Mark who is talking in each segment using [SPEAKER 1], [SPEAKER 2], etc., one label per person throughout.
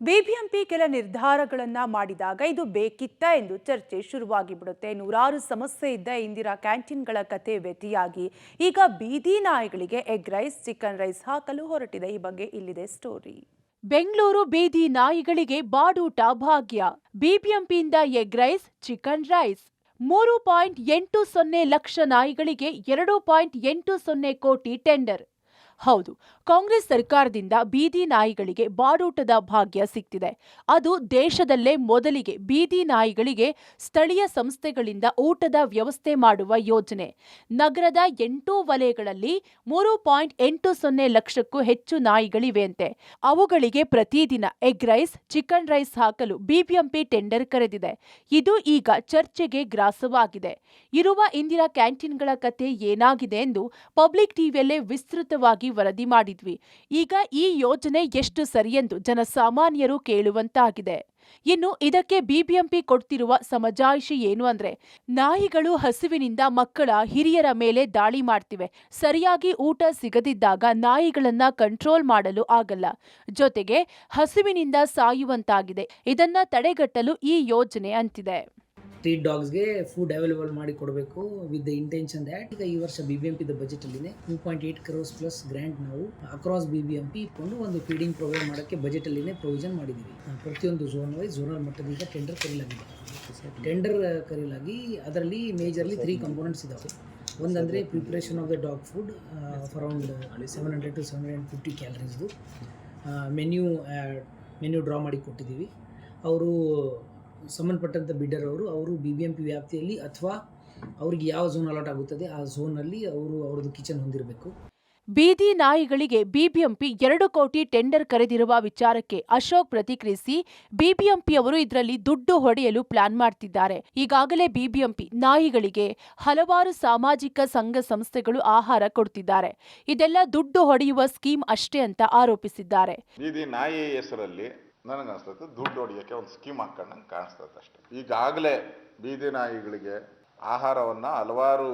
[SPEAKER 1] BBMP ಕೆಲ ನಿರ್ಧಾರಗಳನ್ನ ಮಾಡಿದಾಗ ಇದು ಬೇಕಿತ್ತಾ ಎಂದು ಚರ್ಚೆ ಶುರುವಾಗಿ ಬಿಡುತ್ತೆ. ನೂರಾರು ಸಮಸ್ಯೆ ಇದ್ದ ಇಂದಿರಾ ಕ್ಯಾಂಟೀನ್ಗಳ ಕತೆ ವ್ಯತಿಯಾಗಿ ಈಗ ಬೀದಿ ನಾಯಿಗಳಿಗೆ ಎಗ್ ರೈಸ್, ಚಿಕನ್ ರೈಸ್ ಹಾಕಲು ಹೊರಟಿದೆ. ಈ ಬಗ್ಗೆ ಇಲ್ಲಿದೆ ಸ್ಟೋರಿ. ಬೆಂಗಳೂರು ಬೀದಿ ನಾಯಿಗಳಿಗೆ ಬಾಡೂಟ ಭಾಗ್ಯ. ಬಿಬಿಎಂಪಿಯಿಂದ ಎಗ್ ರೈಸ್, ಚಿಕನ್ ರೈಸ್. 3.80 ಲಕ್ಷ ನಾಯಿಗಳಿಗೆ 2.80 ಕೋಟಿ ಟೆಂಡರ್. ಹೌದು, ಕಾಂಗ್ರೆಸ್ ಸರ್ಕಾರದಿಂದ ಬೀದಿ ನಾಯಿಗಳಿಗೆ ಬಾಡೂಟದ ಭಾಗ್ಯ ಸಿಗ್ತಿದೆ. ಅದು ದೇಶದಲ್ಲೇ ಮೊದಲಿಗೆ ಬೀದಿ ನಾಯಿಗಳಿಗೆ ಸ್ಥಳೀಯ ಸಂಸ್ಥೆಗಳಿಂದ ಊಟದ ವ್ಯವಸ್ಥೆ ಮಾಡುವ ಯೋಜನೆ. ನಗರದ 8 ವಲಯಗಳಲ್ಲಿ 3.80 ಲಕ್ಷಕ್ಕೂ ಹೆಚ್ಚು ನಾಯಿಗಳಿವೆಯಂತೆ. ಅವುಗಳಿಗೆ ಪ್ರತಿದಿನ ಎಗ್ ರೈಸ್, ಚಿಕನ್ ರೈಸ್ ಹಾಕಲು ಬಿಬಿಎಂಪಿ ಟೆಂಡರ್ ಕರೆದಿದೆ. ಇದು ಈಗ ಚರ್ಚೆಗೆ ಗ್ರಾಸವಾಗಿದೆ. ಇರುವ ಇಂದಿರಾ ಕ್ಯಾಂಟೀನ್ಗಳ ಕತೆ ಏನಾಗಿದೆ ಎಂದು ಪಬ್ಲಿಕ್ ಟಿವಿಯಲ್ಲೇ ವಿಸ್ತೃತವಾಗಿ ವರದಿ ಮಾಡಿದ್ವಿ. ಈಗ ಈ ಯೋಜನೆ ಎಷ್ಟು ಸರಿಯೆಂದು ಜನಸಾಮಾನ್ಯರು ಕೇಳುವಂತಾಗಿದೆ. ಇನ್ನು ಇದಕ್ಕೆ ಬಿಬಿಎಂಪಿ ಕೊಡ್ತಿರುವ ಸಮಜಾಯಿಷಿ ಏನು ಅಂದ್ರೆ, ನಾಯಿಗಳು ಹಸಿವಿನಿಂದ ಮಕ್ಕಳ, ಹಿರಿಯರ ಮೇಲೆ ದಾಳಿ ಮಾಡ್ತಿವೆ. ಸರಿಯಾಗಿ ಊಟ ಸಿಗದಿದ್ದಾಗ ನಾಯಿಗಳನ್ನ ಕಂಟ್ರೋಲ್ ಮಾಡಲು ಆಗಲ್ಲ. ಜೊತೆಗೆ ಹಸಿವಿನಿಂದ ಸಾಯುವಂತಾಗಿದೆ. ಇದನ್ನ ತಡೆಗಟ್ಟಲು ಈ ಯೋಜನೆ ಅಂತಿದೆ.
[SPEAKER 2] ಸ್ಟ್ರೀಟ್ ಡಾಗ್ಸ್ಗೆ ಫುಡ್ ಅವೈಲೇಬಲ್ ಮಾಡಿ ಕೊಡಬೇಕು ವಿತ್ ದ ಇಂಟೆನ್ಷನ್ ದ್ಯಾಟ್ ಈಗ ಈ ವರ್ಷ ಬಿಬಿಎಂಪಿ ಬಜೆಟಲ್ಲಿದೆ 2.8 crores ಪ್ಲಸ್ ಗ್ರ್ಯಾಂಟ್ ನಾವು ಅಕ್ರಾಸ್ ಬಿಬಿಎಂಪಿ ಇಟ್ಕೊಂಡು ಒಂದು ಫೀಡಿಂಗ್ ಪ್ರೋಗ್ರಾಮ್ ಮಾಡೋಕ್ಕೆ ಬಜೆಟಲ್ಲಿನೇ ಪ್ರೊವಿಷನ್ ಮಾಡಿದ್ದೀವಿ. ಪ್ರತಿಯೊಂದು ಝೋನಲ್ ಮಟ್ಟದಿಂದ ಟೆಂಡರ್ ಕರೀಲಾಗಿ ಅದರಲ್ಲಿ ಮೇಜರ್ಲಿ 3 ಕಂಪೋನೆಂಟ್ಸ್ ಇದ್ದಾವೆ. ಒಂದಂದರೆ preparation of the dog food around 700 to 750 ಕ್ಯಾಲರೀಸ್ದು ಮೆನ್ಯೂ ಡ್ರಾ ಮಾಡಿ ಕೊಟ್ಟಿದ್ದೀವಿ. ಅವರು ಸಂಬಂಧಪಟ್ಟಂಥ ಬಿಡ್ಡರ್ ಅವರು ಬಿಬಿಎಂಪಿ ವ್ಯಾಪ್ತಿಯಲ್ಲಿ ಅಥವಾ ಅವ್ರಿಗೆ ಯಾವ ಝೋನ್ ಅಲಾಟ್ ಆಗುತ್ತದೆ ಆ ಝೋನಲ್ಲಿ ಅವ್ರದ್ದು ಕಿಚನ್ ಹೊಂದಿರಬೇಕು.
[SPEAKER 1] ಬೀದಿ ನಾಯಿಗಳಿಗೆ ಬಿಬಿಎಂಪಿ 2 ಕೋಟಿ ಟೆಂಡರ್ ಕರೆದಿರುವ ವಿಚಾರಕ್ಕೆ ಅಶೋಕ್ ಪ್ರತಿಕ್ರಿಯಿಸಿ, ಬಿಬಿಎಂಪಿಯವರು ಇದರಲ್ಲಿ ದುಡ್ಡು ಹೊಡೆಯಲು ಪ್ಲಾನ್ ಮಾಡ್ತಿದ್ದಾರೆ. ಈಗಾಗಲೇ ಬಿಬಿಎಂಪಿ ನಾಯಿಗಳಿಗೆ ಹಲವಾರು ಸಾಮಾಜಿಕ ಸಂಘ ಸಂಸ್ಥೆಗಳು ಆಹಾರ ಕೊಡ್ತಿದ್ದಾರೆ. ಇದೆಲ್ಲ ದುಡ್ಡು ಹೊಡೆಯುವ ಸ್ಕೀಮ್ ಅಷ್ಟೇ ಅಂತ ಆರೋಪಿಸಿದ್ದಾರೆ.
[SPEAKER 3] ಬೀದಿ ನಾಯಿ ಹೆಸರಲ್ಲಿ ನನಗನ್ಸ್ತದೆ ದುಡ್ಡು ಹೊಡಿಯೋಕ್ಕೆ ಒಂದು ಸ್ಕೀಮ್ ಹಾಕೊಂಡಂಗೆ ಕಾಣಿಸ್ತದೆ ಅಷ್ಟೇ. ಈಗಾಗಲೇ ಬೀದಿ ನಾಯಿಗಳಿಗೆ ಆಹಾರವನ್ನು ಹಲವಾರು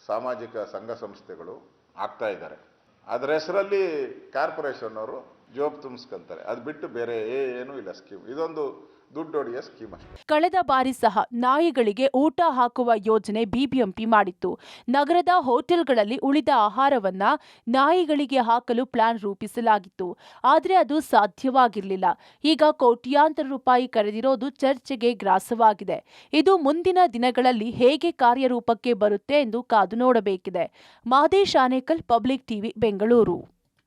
[SPEAKER 3] ಸಾಮಾಜಿಕ ಸಂಘ ಸಂಸ್ಥೆಗಳು ಹಾಕ್ತಾ ಇದ್ದಾರೆ. ಅದರ ಹೆಸರಲ್ಲಿ ಕಾರ್ಪೊರೇಷನ್ ಅವರು ಜೋಬ್ ತುಂಬಿಸ್ಕೊಂತಾರೆ. ಅದು ಬಿಟ್ಟು ಬೇರೆ ಏನೂ ಇಲ್ಲ ಸ್ಕೀಮ್. ಇದೊಂದು ದುಡ್ಡು ಹೊಡೆಯೋ ಸ್ಕೀಮ್ ಅಷ್ಟೇ.
[SPEAKER 1] ಕಳೆದ ಬಾರಿ ಸಹ ನಾಯಿಗಳಿಗೆ ಊಟ ಹಾಕುವ ಯೋಜನೆ ಬಿಬಿಎಂಪಿ ಮಾಡಿತ್ತು. ನಗರದ ಹೋಟೆಲ್ಗಳಲ್ಲಿ ಉಳಿದ ಆಹಾರವನ್ನ ನಾಯಿಗಳಿಗೆ ಹಾಕಲು ಪ್ಲಾನ್ ರೂಪಿಸಲಾಗಿತ್ತು. ಆದರೆ ಅದು ಸಾಧ್ಯವಾಗಿರಲಿಲ್ಲ. ಈಗ ಕೋಟ್ಯಾಂತರ ರೂಪಾಯಿ ಕರೆದಿರೋದು ಚರ್ಚೆಗೆ ಗ್ರಾಸವಾಗಿದೆ. ಇದು ಮುಂದಿನ ದಿನಗಳಲ್ಲಿ ಹೇಗೆ ಕಾರ್ಯರೂಪಕ್ಕೆ ಬರುತ್ತೆ ಎಂದು ಕಾದು ನೋಡಬೇಕಿದೆ. Mahadesh Anekal, public TV, Bengaluru.